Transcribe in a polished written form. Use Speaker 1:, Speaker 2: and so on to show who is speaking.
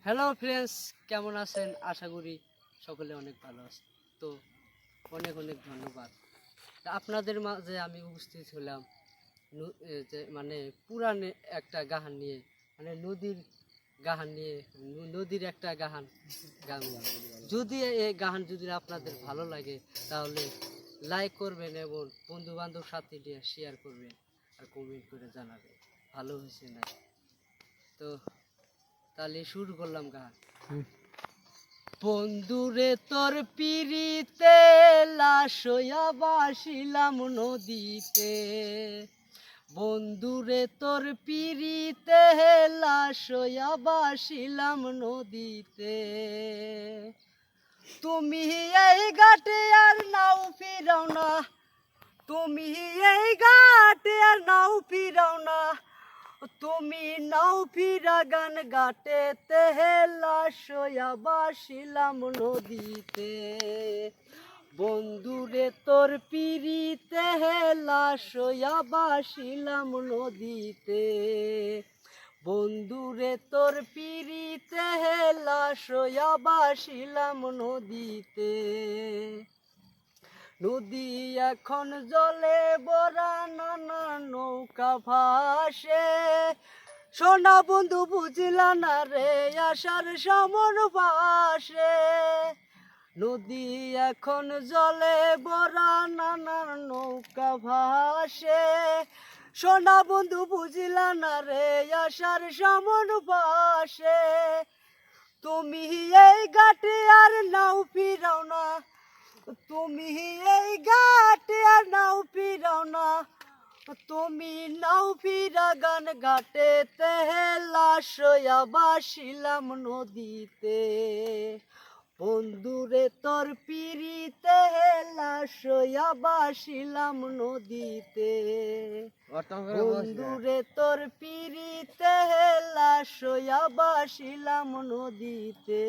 Speaker 1: Hello friends, কেমন আছেন? আশা করি সকলে অনেক ভালো আছে। তো অনেক অনেক ধন্যবাদ। তা আপনাদের মাঝে আমি উপস্থিত হলাম যে মানে পুরান একটা গান নিয়ে, মানে নদীর গান নিয়ে, নদীর একটা গান গান। যদি এই গান যদি আপনাদের ভালো লাগে তাহলে লাইক করবেন এবং বন্ধু বান্ধব সাথে নিয়ে শেয়ার করবেন আর কমেন্ট করে জানাবেন ভালো হয়েছে না। তো তাহলে শুরু করলাম গান। বন্ধুরে তোর পিরিতে লাশ হইয়া বাসিলাম নদীতে, বন্ধুরে তোর পিরিতে লাশ হইয়া বাসিলাম নদীতে। তুমি এই ঘাটে আর নাও ফিরাও না, তুমি এই ঘাটে আর নাও ফিরাও না, তুমি নাও ফিরা গান ঘাটেতে লাশ হইয়া বাসিলাম নদীতে। বন্ধুরে তোর পিরিতে লাশ হইয়া বাসিলাম নদীতে, বন্ধুরে তোর পিরিতে লাশ হইয়া বাসিলাম নদীতে। নদী এখন জলে ভরা, নানা নৌকা ভাসে, সোনা বন্ধু বুঝলা না রে আশার সমন ভাসে। নদী এখন জলে ভরা, নানা নৌকা ভাসে, সোনা বন্ধু বুঝলা না রে আশার সমন ভাসে। তুমি এই ঘাটে আর নাও ফিরাও না, তুমি এই ঘাটে আর নাও ফিরাও না, তুমি নাও ফিরা গান ঘাটেতে লাশ হইয়া বাসিলাম নদীতে। বন্ধুরে তোর পিরিতে লাশ হইয়া বাসিলাম নদীতে, বন্ধুরে তোর পিরিতে লাশ হইয়া বাসিলাম নদীতে।